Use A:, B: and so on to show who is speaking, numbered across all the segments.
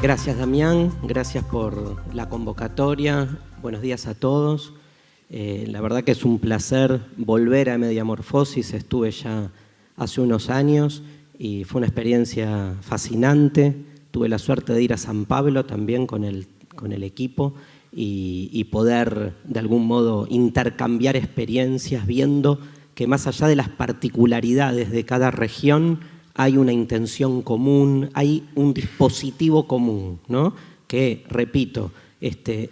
A: Gracias, Damián, gracias por la convocatoria. Buenos días a todos. La verdad que es un placer volver a Mediamorfosis. Estuve ya hace unos años y fue una experiencia fascinante. Tuve la suerte de ir a San Pablo también con el equipo y poder de algún modo intercambiar experiencias viendo que más allá de las particularidades de cada región hay una intención común, hay un dispositivo común, ¿no? Que, repito,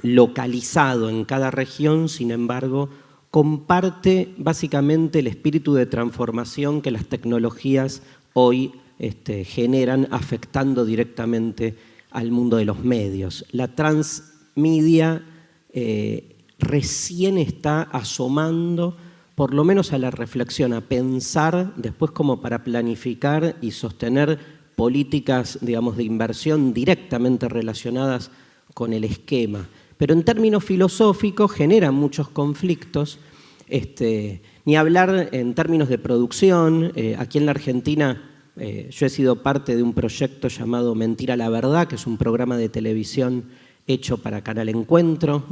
A: localizado en cada región, sin embargo, comparte básicamente el espíritu de transformación que las tecnologías hoy generan, afectando directamente al mundo de los medios. La transmedia recién está asomando por lo menos a la reflexión, a pensar después como para planificar y sostener políticas, digamos, de inversión directamente relacionadas con el esquema. Pero en términos filosóficos generan muchos conflictos, ni hablar en términos de producción. Aquí en la Argentina yo he sido parte de un proyecto llamado Mentira la Verdad, que es un programa de televisión hecho para Canal Encuentro,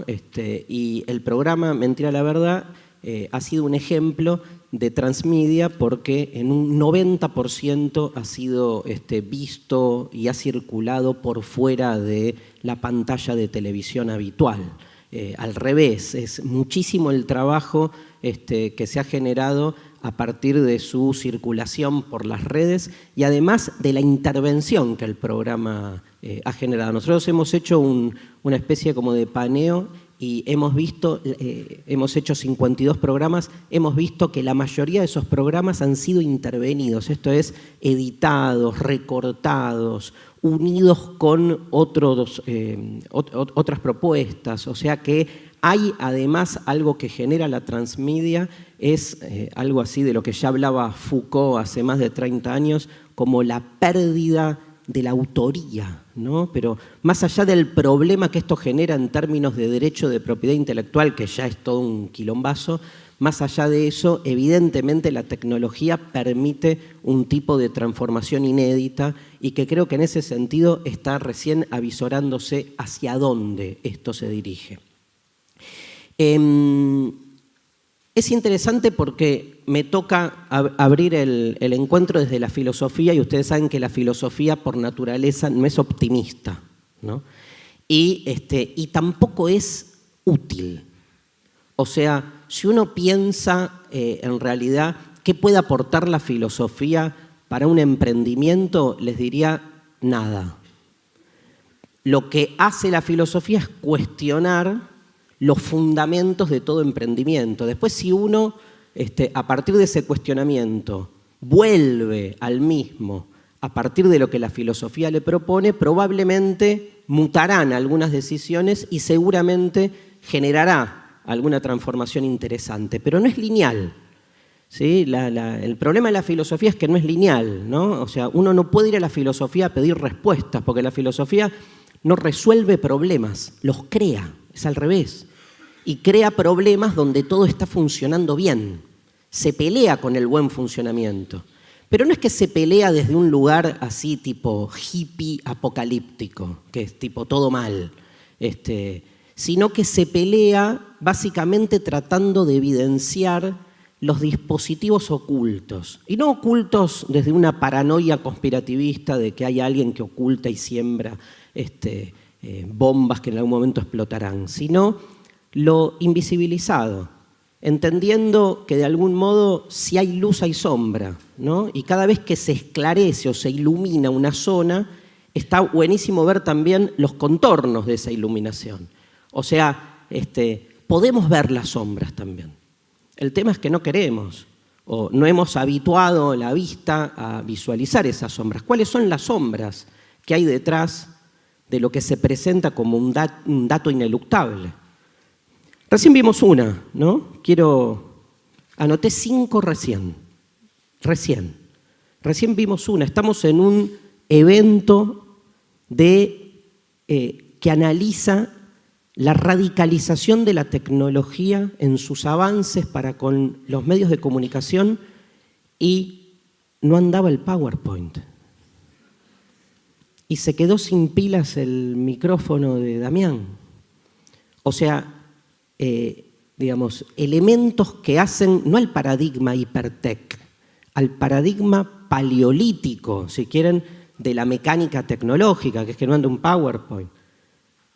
A: y el programa Mentira la Verdad ha sido un ejemplo de transmedia porque en un 90% ha sido visto y ha circulado por fuera de la pantalla de televisión habitual. Al revés, es muchísimo el trabajo que se ha generado a partir de su circulación por las redes y además de la intervención que el programa ha generado. Nosotros hemos hecho una especie como de paneo y hemos hecho 52 programas, hemos visto que la mayoría de esos programas han sido intervenidos, esto es, editados, recortados, unidos con otras propuestas, o sea que hay además algo que genera la transmedia, es algo así de lo que ya hablaba Foucault hace más de 30 años, como la pérdida de la autoría, ¿no? Pero más allá del problema que esto genera en términos de derecho de propiedad intelectual, que ya es todo un quilombazo, más allá de eso, evidentemente la tecnología permite un tipo de transformación inédita y que creo que en ese sentido está recién avisorándose hacia dónde esto se dirige. Es interesante porque me toca abrir el encuentro desde la filosofía y ustedes saben que la filosofía por naturaleza no es optimista, ¿no? Y tampoco es útil. O sea, si uno piensa en realidad qué puede aportar la filosofía para un emprendimiento, les diría nada. Lo que hace la filosofía es cuestionar los fundamentos de todo emprendimiento. Después, si uno, a partir de ese cuestionamiento, vuelve al mismo, a partir de lo que la filosofía le propone, probablemente mutarán algunas decisiones y seguramente generará alguna transformación interesante, pero no es lineal. ¿Sí? El problema de la filosofía es que no es lineal, ¿no? O sea, uno no puede ir a la filosofía a pedir respuestas, porque la filosofía no resuelve problemas, los crea. Es al revés. Y crea problemas donde todo está funcionando bien. Se pelea con el buen funcionamiento. Pero no es que se pelea desde un lugar así tipo hippie apocalíptico, que es tipo todo mal, sino que se pelea básicamente tratando de evidenciar los dispositivos ocultos. Y no ocultos desde una paranoia conspirativista de que hay alguien que oculta y siembra bombas que en algún momento explotarán, sino lo invisibilizado, entendiendo que de algún modo si hay luz hay sombra, ¿no? Y cada vez que se esclarece o se ilumina una zona, está buenísimo ver también los contornos de esa iluminación. O sea, podemos ver las sombras también. El tema es que no queremos o no hemos habituado la vista a visualizar esas sombras. ¿Cuáles son las sombras que hay detrás de lo que se presenta como un dato ineluctable? Recién vimos una, ¿no? Anoté 5 recién. Recién vimos una. Estamos en un evento que analiza la radicalización de la tecnología en sus avances para con los medios de comunicación y no andaba el PowerPoint. y se quedó sin pilas el micrófono de Damián. O sea, digamos, elementos que hacen no al paradigma hipertech, al paradigma paleolítico, si quieren, de la mecánica tecnológica, que es que no anda un PowerPoint.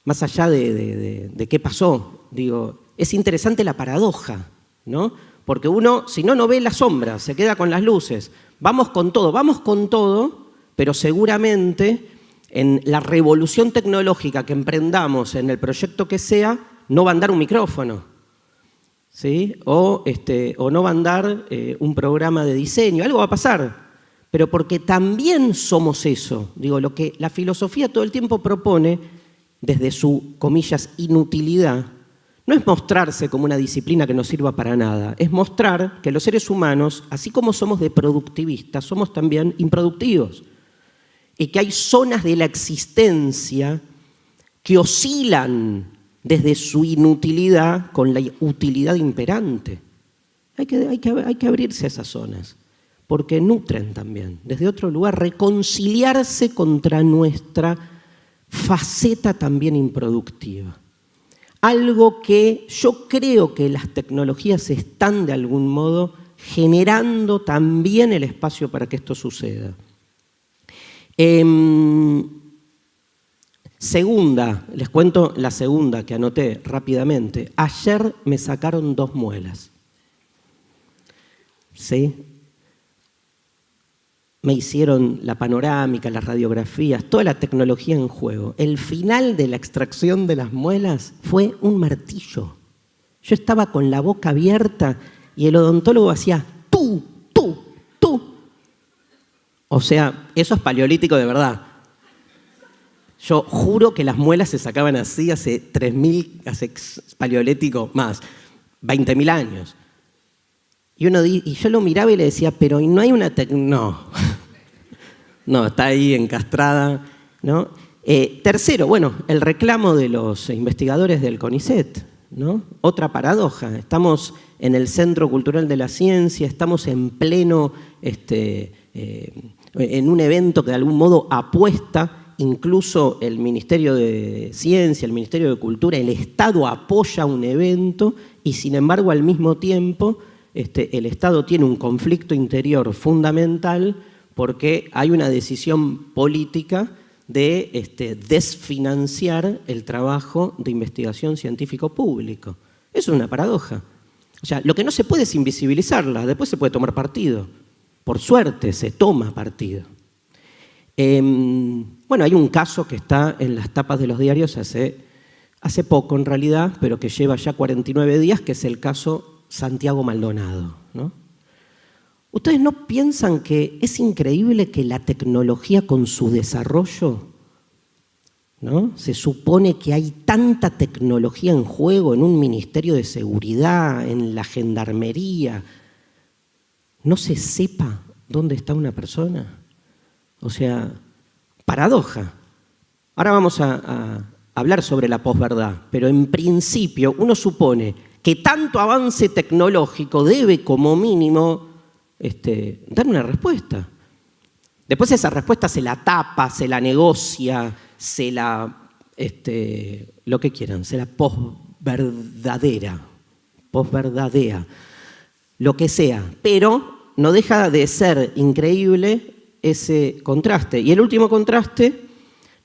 A: Más allá de qué pasó, digo, es interesante la paradoja, ¿no? Porque uno, si no, no ve la sombra, se queda con las luces. Vamos con todo, pero seguramente en la revolución tecnológica que emprendamos en el proyecto que sea, no va a andar un micrófono, ¿sí? O no va a andar un programa de diseño, algo va a pasar, pero porque también somos eso. Digo, lo que la filosofía todo el tiempo propone, desde su, comillas, inutilidad, no es mostrarse como una disciplina que no sirva para nada, es mostrar que los seres humanos, así como somos de productivistas, somos también improductivos. Y que hay zonas de la existencia que oscilan desde su inutilidad con la utilidad imperante. Hay que abrirse a esas zonas, porque nutren también, desde otro lugar, reconciliarse contra nuestra faceta también improductiva. Algo que yo creo que las tecnologías están de algún modo generando también el espacio para que esto suceda. Segunda, les cuento la segunda que anoté rápidamente. Ayer me sacaron 2 muelas. ¿Sí? Me hicieron la panorámica, las radiografías, toda la tecnología en juego. El final de la extracción de las muelas fue un martillo. Yo estaba con la boca abierta y el odontólogo hacía tú. O sea, eso es paleolítico de verdad. Yo juro que las muelas se sacaban así hace 3.000, hace paleolítico más, 20.000 años. Y yo lo miraba y le decía, pero no hay una no, está ahí encastrada, ¿no? Tercero, bueno, el reclamo de los investigadores del CONICET, ¿no? Otra paradoja. Estamos en el Centro Cultural de la Ciencia, estamos en pleno, en un evento que de algún modo apuesta, incluso el Ministerio de Ciencia, el Ministerio de Cultura, el Estado apoya un evento y sin embargo al mismo tiempo el Estado tiene un conflicto interior fundamental porque hay una decisión política de desfinanciar el trabajo de investigación científico público. Eso es una paradoja. O sea, lo que no se puede es invisibilizarla, después se puede tomar partido. Por suerte se toma partido. Bueno, hay un caso que está en las tapas de los diarios hace poco en realidad, pero que lleva ya 49 días, que es el caso Santiago Maldonado, ¿no? ¿Ustedes no piensan que es increíble que la tecnología con su desarrollo, ¿no? Se supone que hay tanta tecnología en juego en un ministerio de seguridad, en la gendarmería, no se sepa dónde está una persona? O sea, paradoja. Ahora vamos a hablar sobre la posverdad, pero en principio uno supone que tanto avance tecnológico debe como mínimo dar una respuesta. Después esa respuesta se la tapa, se la negocia, se la, lo que quieran, se la posverdadea, lo que sea. Pero no deja de ser increíble ese contraste. Y el último contraste,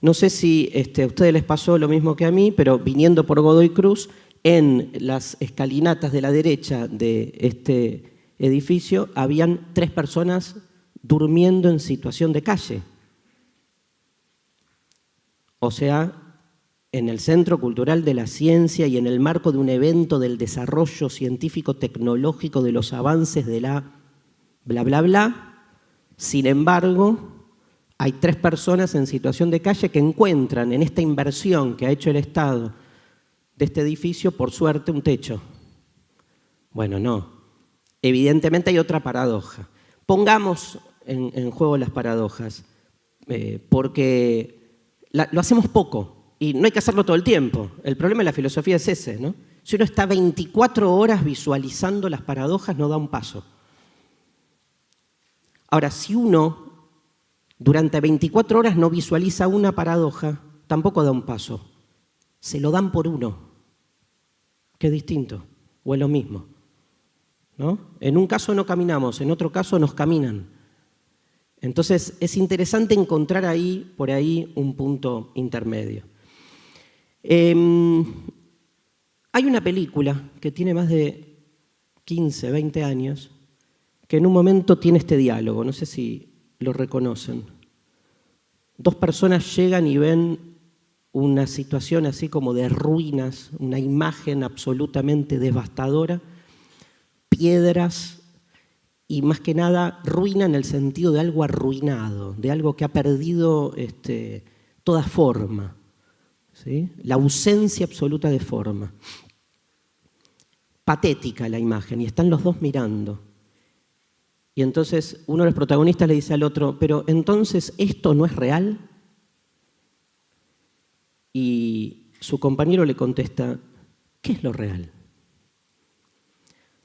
A: no sé si a ustedes les pasó lo mismo que a mí, pero viniendo por Godoy Cruz, en las escalinatas de la derecha de este edificio habían 3 personas durmiendo en situación de calle. O sea, en el Centro Cultural de la Ciencia y en el marco de un evento del desarrollo científico-tecnológico de los avances de la bla, bla, bla. Sin embargo, hay 3 personas en situación de calle que encuentran en esta inversión que ha hecho el Estado de este edificio, por suerte, un techo. Bueno, no. Evidentemente hay otra paradoja. Pongamos en juego las paradojas, porque lo hacemos poco y no hay que hacerlo todo el tiempo. El problema de la filosofía es ese, ¿no? Si uno está 24 horas visualizando las paradojas, no da un paso. Ahora, si uno Durante 24 horas no visualiza una paradoja, tampoco da un paso. Se lo dan por uno, que es distinto, o es lo mismo, ¿no? En un caso no caminamos, en otro caso nos caminan. Entonces es interesante encontrar por ahí un punto intermedio. Hay una película que tiene más de 15, 20 años, que en un momento tiene este diálogo, no sé si lo reconocen. Dos personas llegan y ven una situación así como de ruinas, una imagen absolutamente devastadora, piedras y más que nada ruina en el sentido de algo arruinado, de algo que ha perdido toda forma, ¿sí? La ausencia absoluta de forma. Patética la imagen y están los dos mirando. Y entonces uno de los protagonistas le dice al otro, pero entonces ¿esto no es real? Y su compañero le contesta, ¿qué es lo real?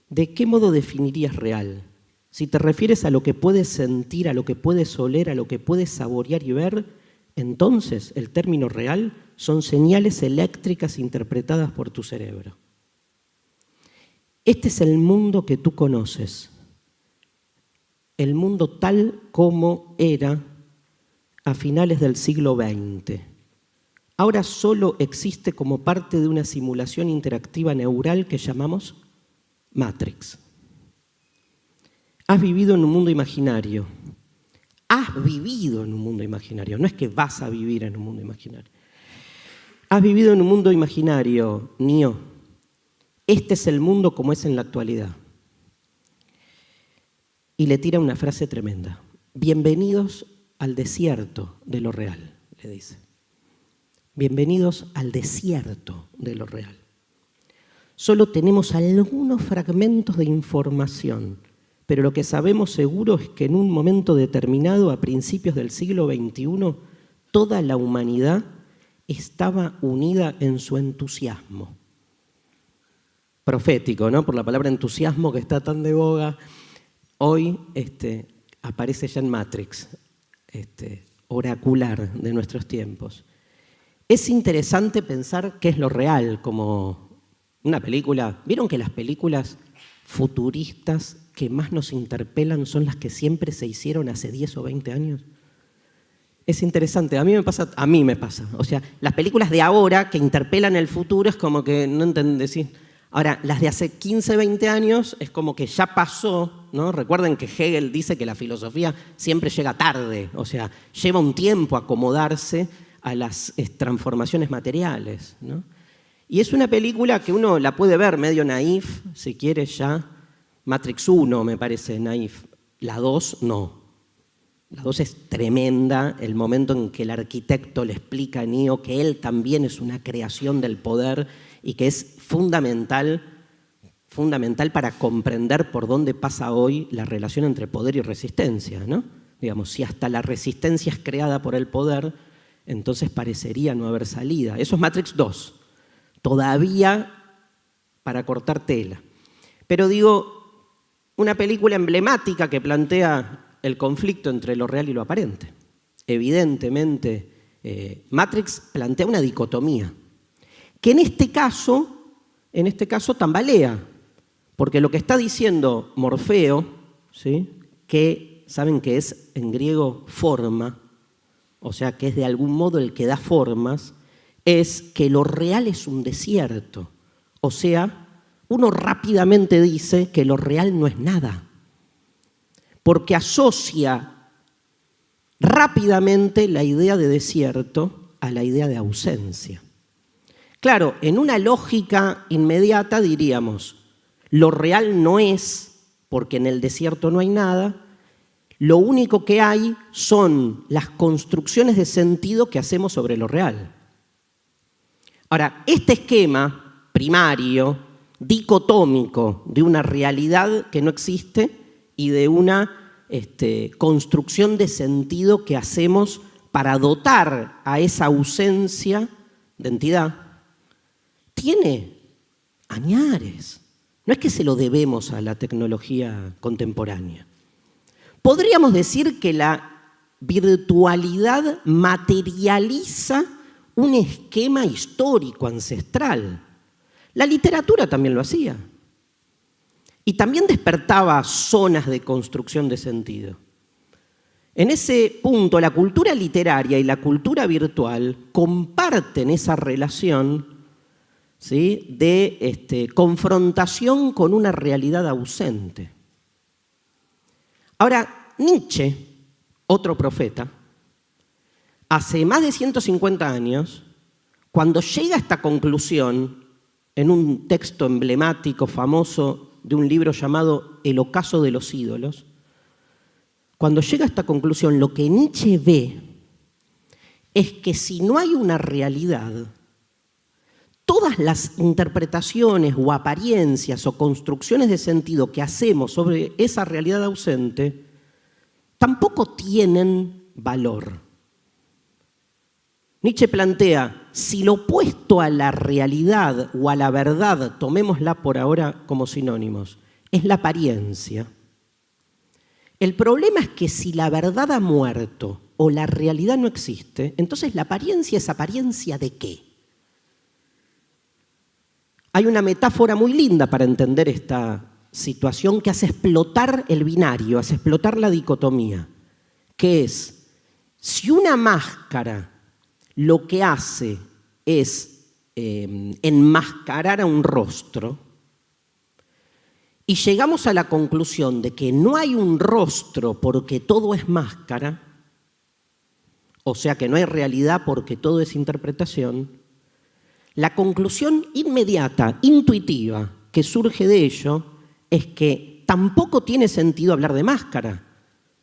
A: ¿De qué modo definirías real? Si te refieres a lo que puedes sentir, a lo que puedes oler, a lo que puedes saborear y ver, entonces el término real son señales eléctricas interpretadas por tu cerebro. Este es el mundo que tú conoces. El mundo tal como era a finales del siglo XX. Ahora solo existe como parte de una simulación interactiva neural que llamamos Matrix. Has vivido en un mundo imaginario. Has vivido en un mundo imaginario. No es que vas a vivir en un mundo imaginario. Has vivido en un mundo imaginario, Neo. Este es el mundo como es en la actualidad. Y le tira una frase tremenda. Bienvenidos al desierto de lo real, le dice. Bienvenidos al desierto de lo real. Solo tenemos algunos fragmentos de información, pero lo que sabemos seguro es que en un momento determinado, a principios del siglo XXI, toda la humanidad estaba unida en su entusiasmo. Profético, ¿no? Por la palabra entusiasmo que está tan de boga. Hoy aparece ya en Matrix, oracular de nuestros tiempos. Es interesante pensar qué es lo real, como una película. ¿Vieron que las películas futuristas que más nos interpelan son las que siempre se hicieron hace 10 o 20 años? Es interesante, a mí me pasa. O sea, las películas de ahora que interpelan el futuro es como que no entendés. ¿Sí? Ahora, las de hace 15, 20 años es como que ya pasó, ¿no? Recuerden que Hegel dice que la filosofía siempre llega tarde, o sea, lleva un tiempo acomodarse a las transformaciones materiales, ¿no? Y es una película que uno la puede ver medio naif, si quiere ya. Matrix 1 me parece naif, la 2 no. La 2 es tremenda, el momento en que el arquitecto le explica a Neo que él también es una creación del poder y que es fundamental para comprender por dónde pasa hoy la relación entre poder y resistencia, ¿no? Digamos, si hasta la resistencia es creada por el poder, entonces parecería no haber salida. Eso es Matrix 2, todavía para cortar tela. Pero digo, una película emblemática que plantea el conflicto entre lo real y lo aparente. Evidentemente, Matrix plantea una dicotomía, que en este caso tambalea, porque lo que está diciendo Morfeo, ¿sí? Que saben que es en griego forma, o sea que es de algún modo el que da formas, es que lo real es un desierto. O sea, uno rápidamente dice que lo real no es nada, porque asocia rápidamente la idea de desierto a la idea de ausencia. Claro, en una lógica inmediata diríamos, lo real no es, porque en el desierto no hay nada, lo único que hay son las construcciones de sentido que hacemos sobre lo real. Ahora, este esquema primario, dicotómico, de una realidad que no existe y de una construcción de sentido que hacemos para dotar a esa ausencia de entidad, tiene añares. No es que se lo debemos a la tecnología contemporánea. Podríamos decir que la virtualidad materializa un esquema histórico ancestral. La literatura también lo hacía. Y también despertaba zonas de construcción de sentido. En ese punto, la cultura literaria y la cultura virtual comparten esa relación, ¿sí?, de confrontación con una realidad ausente. Ahora, Nietzsche, otro profeta, hace más de 150 años, cuando llega a esta conclusión, en un texto emblemático, famoso, de un libro llamado El ocaso de los ídolos, cuando llega a esta conclusión, lo que Nietzsche ve es que si no hay una realidad, todas las interpretaciones o apariencias o construcciones de sentido que hacemos sobre esa realidad ausente tampoco tienen valor. Nietzsche plantea, si lo opuesto a la realidad o a la verdad, tomémosla por ahora como sinónimos, es la apariencia. El problema es que si la verdad ha muerto o la realidad no existe, entonces la apariencia es apariencia ¿de qué? Hay una metáfora muy linda para entender esta situación que hace explotar el binario, hace explotar la dicotomía, que es, si una máscara lo que hace es enmascarar a un rostro, y llegamos a la conclusión de que no hay un rostro porque todo es máscara, o sea que no hay realidad porque todo es interpretación, la conclusión inmediata, intuitiva, que surge de ello es que tampoco tiene sentido hablar de máscara,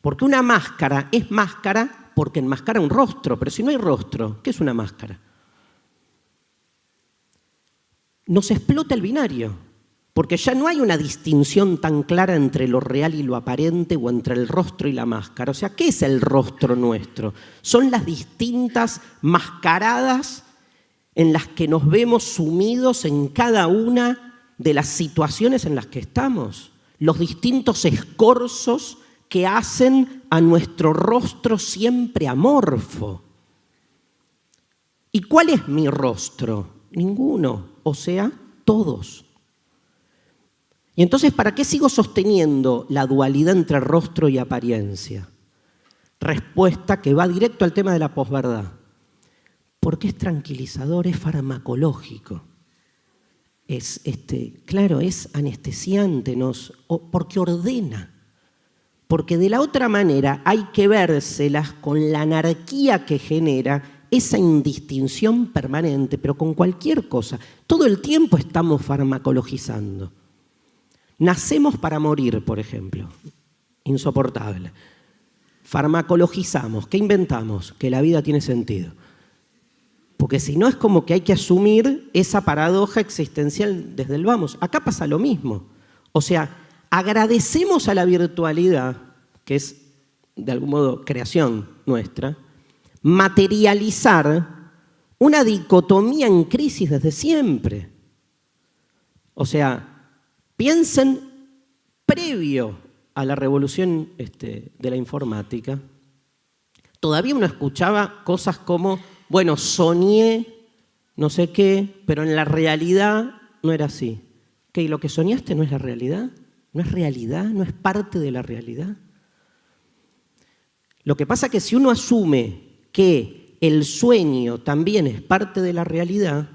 A: porque una máscara es máscara porque enmascara un rostro, pero si no hay rostro, ¿qué es una máscara? Nos explota el binario, porque ya no hay una distinción tan clara entre lo real y lo aparente o entre el rostro y la máscara. O sea, ¿qué es el rostro nuestro? Son las distintas mascaradas en las que nos vemos sumidos en cada una de las situaciones en las que estamos. Los distintos escorzos que hacen a nuestro rostro siempre amorfo. ¿Y cuál es mi rostro? Ninguno, o sea, todos. Y entonces, ¿para qué sigo sosteniendo la dualidad entre rostro y apariencia? Respuesta que va directo al tema de la posverdad. Porque es tranquilizador, es farmacológico. Claro, es anestesiante, porque ordena. Porque de la otra manera hay que vérselas con la anarquía que genera esa indistinción permanente, pero con cualquier cosa. Todo el tiempo estamos farmacologizando. Nacemos para morir, por ejemplo. Insoportable. Farmacologizamos. ¿Qué inventamos? Que la vida tiene sentido. Porque si no es como que hay que asumir esa paradoja existencial desde el vamos. Acá pasa lo mismo. O sea, agradecemos a la virtualidad, que es de algún modo creación nuestra, materializar una dicotomía en crisis desde siempre. O sea, piensen previo a la revolución de la informática, todavía uno escuchaba cosas como, bueno, soñé no sé qué, pero en la realidad no era así. ¿Qué? ¿Y lo que soñaste no es la realidad? ¿No es realidad? ¿No es parte de la realidad? Lo que pasa es que si uno asume que el sueño también es parte de la realidad,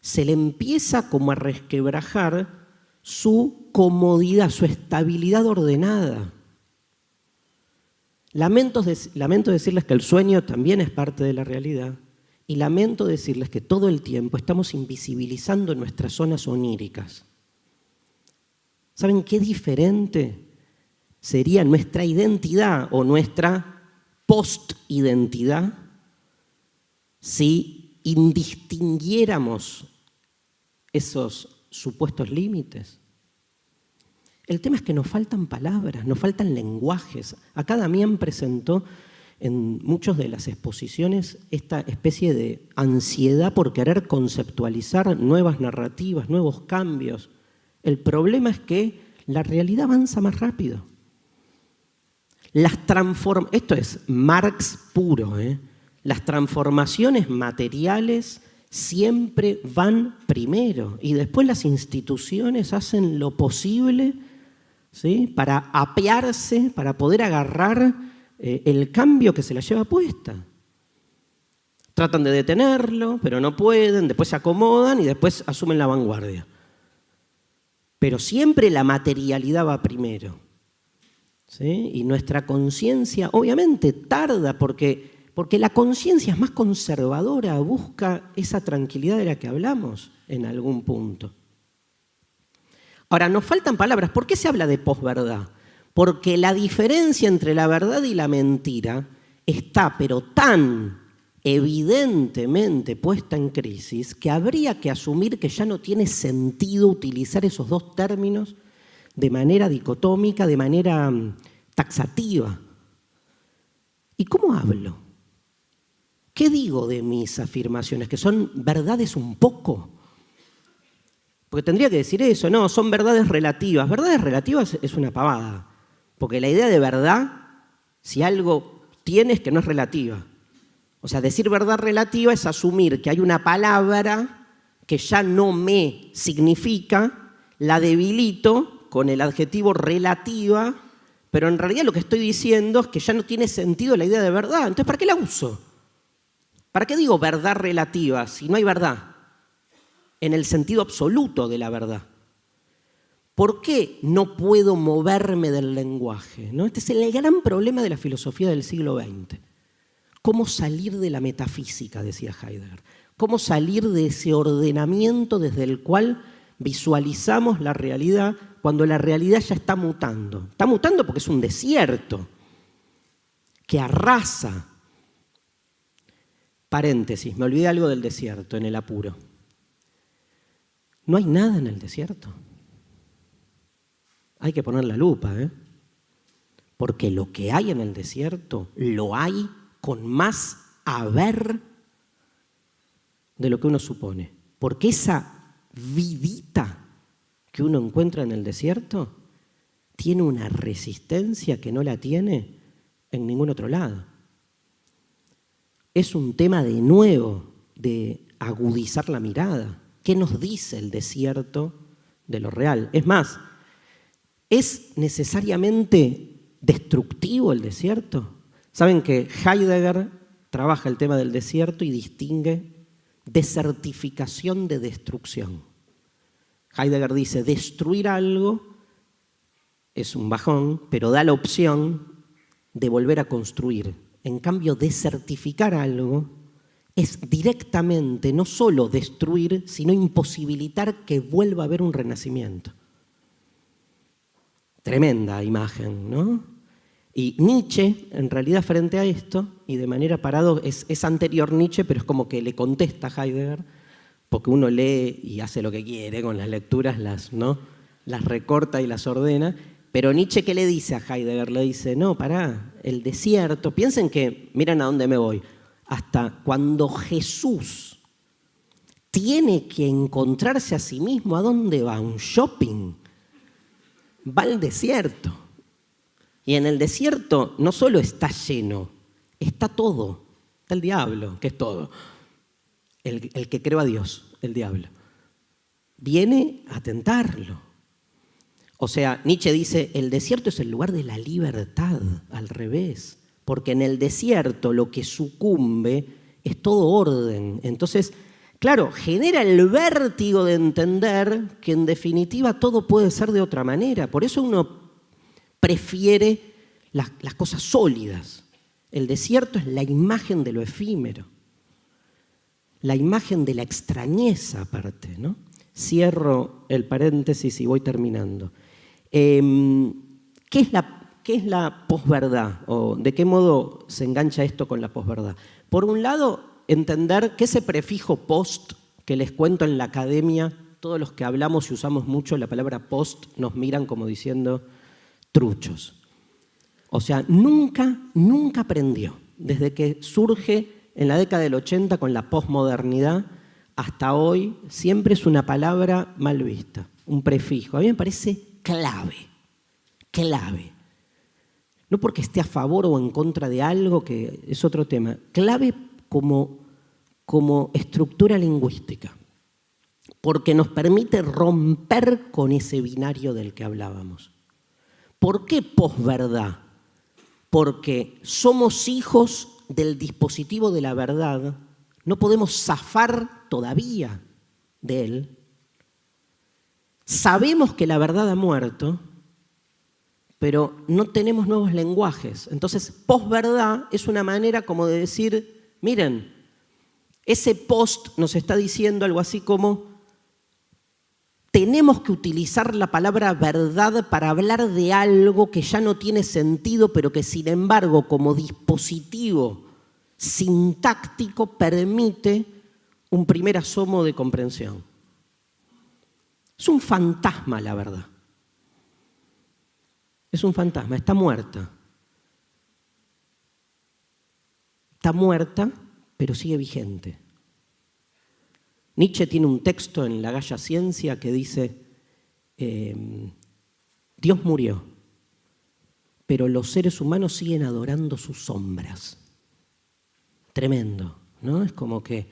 A: se le empieza como a resquebrajar su comodidad, su estabilidad ordenada. Lamento decirles que el sueño también es parte de la realidad y lamento decirles que todo el tiempo estamos invisibilizando nuestras zonas oníricas. ¿Saben qué diferente sería nuestra identidad o nuestra post-identidad si indistinguiéramos esos supuestos límites? El tema es que nos faltan palabras, nos faltan lenguajes. Acá Damián presentó en muchas de las exposiciones esta especie de ansiedad por querer conceptualizar nuevas narrativas, nuevos cambios. El problema es que la realidad avanza más rápido. Esto es Marx puro, ¿eh? Las transformaciones materiales siempre van primero y después las instituciones hacen lo posible, ¿sí?, para apearse, para poder agarrar el cambio que se la lleva puesta. Tratan de detenerlo, pero no pueden, después se acomodan y después asumen la vanguardia. Pero siempre la materialidad va primero, ¿sí? Y nuestra conciencia obviamente tarda porque la conciencia es más conservadora, busca esa tranquilidad de la que hablamos en algún punto. Ahora, nos faltan palabras. ¿Por qué se habla de posverdad? Porque la diferencia entre la verdad y la mentira está, pero tan evidentemente puesta en crisis, que habría que asumir que ya no tiene sentido utilizar esos dos términos de manera dicotómica, de manera taxativa. ¿Y cómo hablo? ¿Qué digo de mis afirmaciones? ¿Que son verdades un poco? Porque tendría que decir eso, no, son verdades relativas. Verdades relativas es una pavada, porque la idea de verdad, si algo tiene, es que no es relativa. O sea, decir verdad relativa es asumir que hay una palabra que ya no me significa, la debilito con el adjetivo relativa, pero en realidad lo que estoy diciendo es que ya no tiene sentido la idea de verdad. Entonces, ¿para qué la uso? ¿Para qué digo verdad relativa si no hay verdad en el sentido absoluto de la verdad? ¿Por qué no puedo moverme del lenguaje? ¿No? Este es el gran problema de la filosofía del siglo XX. ¿Cómo salir de la metafísica?, decía Heidegger. ¿Cómo salir de ese ordenamiento desde el cual visualizamos la realidad cuando la realidad ya está mutando? Está mutando porque es un desierto que arrasa. Paréntesis, me olvidé algo del desierto en el apuro. No hay nada en el desierto. Hay que poner la lupa, ¿eh? Porque lo que hay en el desierto lo hay con más haber de lo que uno supone. Porque esa vidita que uno encuentra en el desierto tiene una resistencia que no la tiene en ningún otro lado. Es un tema de nuevo de agudizar la mirada. ¿Qué nos dice el desierto de lo real? Es más, ¿es necesariamente destructivo el desierto? Saben que Heidegger trabaja el tema del desierto y distingue desertificación de destrucción. Heidegger dice, destruir algo es un bajón, pero da la opción de volver a construir. En cambio, desertificar algo es directamente no solo destruir, sino imposibilitar que vuelva a haber un renacimiento. Tremenda imagen, ¿no? Y Nietzsche, en realidad, frente a esto, y de manera es anterior Nietzsche, pero es como que le contesta a Heidegger, porque uno lee y hace lo que quiere con las lecturas, ¿no?, las recorta y las ordena. Pero Nietzsche, ¿qué le dice a Heidegger? Le dice, no, pará, el desierto. Piensen que, miren a dónde me voy, hasta cuando Jesús tiene que encontrarse a sí mismo, ¿a dónde va? ¿A un shopping? Va al desierto. Y en el desierto no solo está lleno, está todo. Está el diablo, que es todo. El que creó a Dios, el diablo. Viene a tentarlo. O sea, Nietzsche dice, el desierto es el lugar de la libertad, al revés. Porque en el desierto lo que sucumbe es todo orden. Entonces, claro, genera el vértigo de entender que en definitiva todo puede ser de otra manera. Por eso uno prefiere las cosas sólidas. El desierto es la imagen de lo efímero, la imagen de la extrañeza aparte, ¿no? Cierro el paréntesis y voy terminando. ¿Qué es la posverdad? ¿O de qué modo se engancha esto con la posverdad? Por un lado, entender que ese prefijo post que les cuento en la academia, todos los que hablamos y usamos mucho la palabra post nos miran como diciendo truchos. O sea, nunca aprendió. Desde que surge en la década del 80 con la posmodernidad hasta hoy, siempre es una palabra mal vista, un prefijo. A mí me parece clave. no porque esté a favor o en contra de algo, que es otro tema, clave como estructura lingüística, porque nos permite romper con ese binario del que hablábamos. ¿Por qué posverdad? Porque somos hijos del dispositivo de la verdad, no podemos zafar todavía de él. Sabemos que la verdad ha muerto, pero no tenemos nuevos lenguajes. Entonces, posverdad es una manera como de decir, miren, ese post nos está diciendo algo así como, tenemos que utilizar la palabra verdad para hablar de algo que ya no tiene sentido, pero que sin embargo, como dispositivo sintáctico, permite un primer asomo de comprensión. Es un fantasma, la verdad. Es un fantasma, está muerta. Está muerta, pero sigue vigente. Nietzsche tiene un texto en La Gaia Ciencia que dice, Dios murió, pero los seres humanos siguen adorando sus sombras. Tremendo, ¿no? Es como que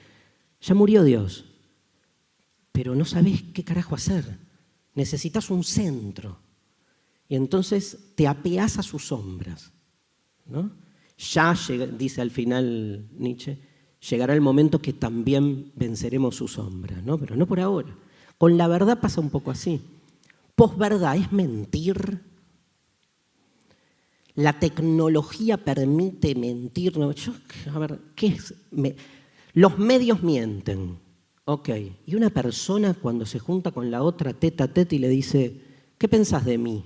A: ya murió Dios, pero no sabés qué carajo hacer. Necesitas un centro. Y entonces te apeás a sus sombras, ¿no? Ya llega, dice al final Nietzsche, llegará el momento que también venceremos su sombra, ¿no? Pero no por ahora. Con la verdad pasa un poco así. Posverdad es mentir. La tecnología permite mentir. ¿No? A ver, ¿qué es? Los medios mienten. Ok. Y una persona cuando se junta con la otra tete a tete y le dice, ¿qué pensás de mí?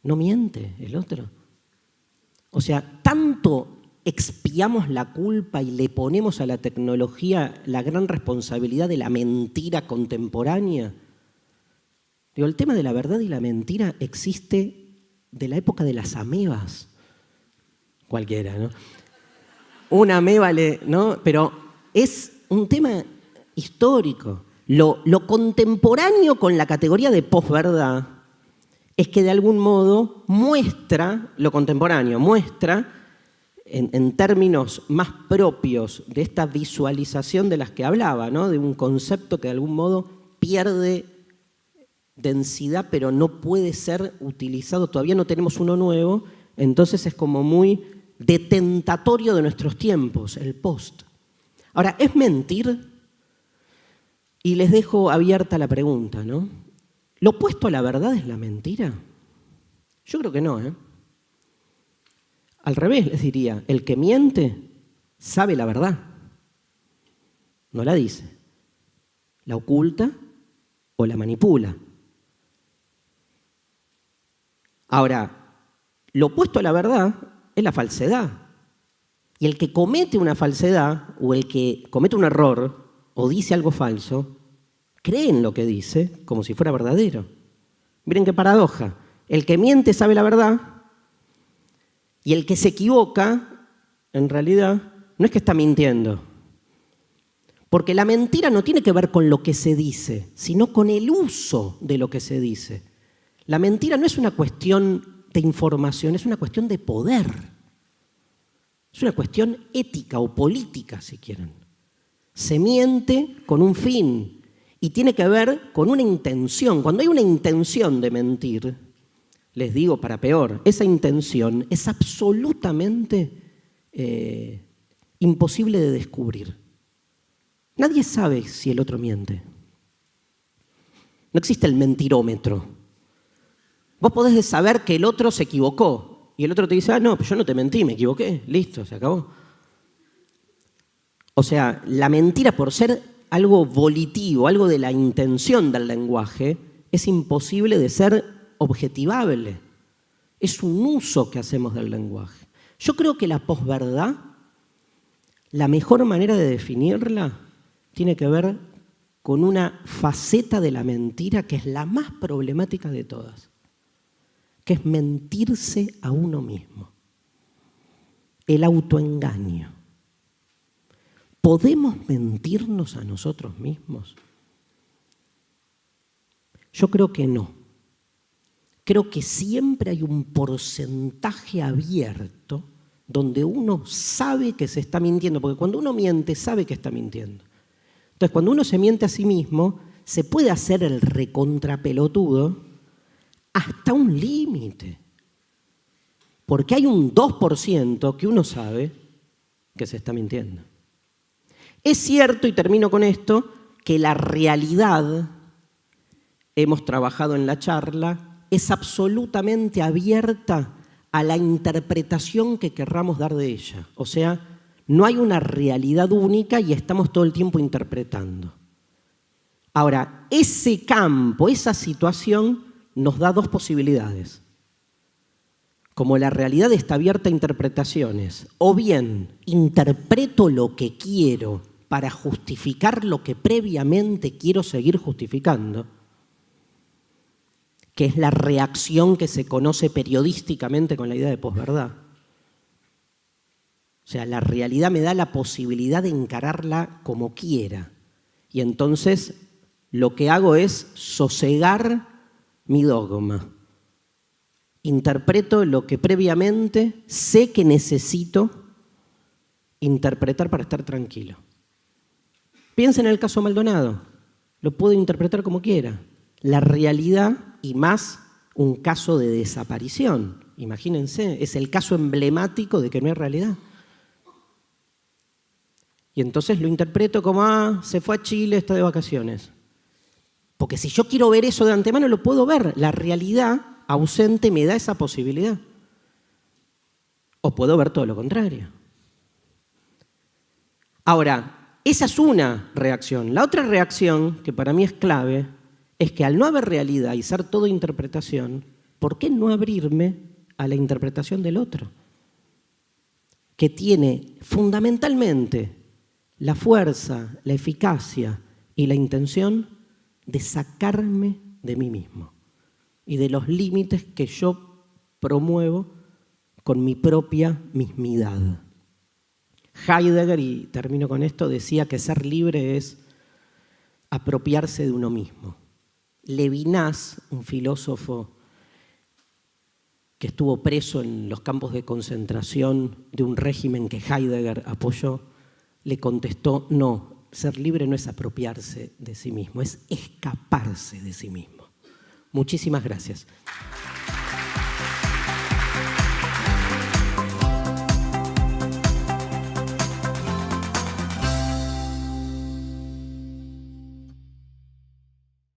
A: ¿No miente el otro? O sea, tanto expiamos la culpa y le ponemos a la tecnología la gran responsabilidad de la mentira contemporánea. Digo, el tema de la verdad y la mentira existe de la época de las amebas. Cualquiera, ¿no? Una ameba, ¿no? Pero es un tema histórico. Lo contemporáneo con la categoría de posverdad es que de algún modo muestra lo contemporáneo, muestra en términos más propios de esta visualización de las que hablaba, ¿no? De un concepto que de algún modo pierde densidad, pero no puede ser utilizado, todavía no tenemos uno nuevo, entonces es como muy detentatorio de nuestros tiempos, el post. Ahora, ¿es mentir? Y les dejo abierta la pregunta, ¿no? ¿Lo opuesto a la verdad es la mentira? Yo creo que no, ¿eh? Al revés, les diría, el que miente sabe la verdad. No la dice. La oculta o la manipula. Ahora, lo opuesto a la verdad es la falsedad. Y el que comete una falsedad o el que comete un error o dice algo falso, cree en lo que dice como si fuera verdadero. Miren qué paradoja. El que miente sabe la verdad y el que se equivoca, en realidad, no es que está mintiendo. Porque la mentira no tiene que ver con lo que se dice, sino con el uso de lo que se dice. La mentira no es una cuestión de información, es una cuestión de poder. Es una cuestión ética o política, si quieren. Se miente con un fin y tiene que ver con una intención. Cuando hay una intención de mentir, les digo para peor, esa intención es absolutamente imposible de descubrir. Nadie sabe si el otro miente. No existe el mentirómetro. Vos podés saber que el otro se equivocó y el otro te dice, no, pues yo no te mentí, me equivoqué, listo, se acabó. O sea, la mentira por ser algo volitivo, algo de la intención del lenguaje, es imposible de ser objetivable. Es un uso que hacemos del lenguaje. Yo creo que la posverdad, la mejor manera de definirla, tiene que ver con una faceta de la mentira que es la más problemática de todas, que es mentirse a uno mismo. El autoengaño. ¿Podemos mentirnos a nosotros mismos? Yo creo que no. creo que siempre hay un porcentaje abierto donde uno sabe que se está mintiendo, porque cuando uno miente, sabe que está mintiendo. Entonces, cuando uno se miente a sí mismo, se puede hacer el recontrapelotudo hasta un límite. Porque hay un 2% que uno sabe que se está mintiendo. Es cierto, y termino con esto, que la realidad, hemos trabajado en la charla, es absolutamente abierta a la interpretación que querramos dar de ella. O sea, no hay una realidad única y estamos todo el tiempo interpretando. Ahora, ese campo, esa situación, nos da dos posibilidades. Como la realidad está abierta a interpretaciones, o bien interpreto lo que quiero para justificar lo que previamente quiero seguir justificando, que es la reacción que se conoce periodísticamente con la idea de posverdad. O sea, la realidad me da la posibilidad de encararla como quiera. Y entonces lo que hago es sosegar mi dogma. Interpreto lo que previamente sé que necesito interpretar para estar tranquilo. Piensa en el caso Maldonado. Lo puedo interpretar como quiera. La realidad, y más un caso de desaparición. Imagínense, es el caso emblemático de que no hay realidad. Y entonces lo interpreto como, se fue a Chile, está de vacaciones. Porque si yo quiero ver eso de antemano, lo puedo ver. La realidad ausente me da esa posibilidad. O puedo ver todo lo contrario. Ahora, esa es una reacción. La otra reacción, que para mí es clave, es que al no haber realidad y ser todo interpretación, ¿por qué no abrirme a la interpretación del otro? Que tiene fundamentalmente la fuerza, la eficacia y la intención de sacarme de mí mismo y de los límites que yo promuevo con mi propia mismidad. Heidegger, y termino con esto, decía que ser libre es apropiarse de uno mismo. Levinas, un filósofo que estuvo preso en los campos de concentración de un régimen que Heidegger apoyó, le contestó, no, ser libre no es apropiarse de sí mismo, es escaparse de sí mismo. Muchísimas gracias.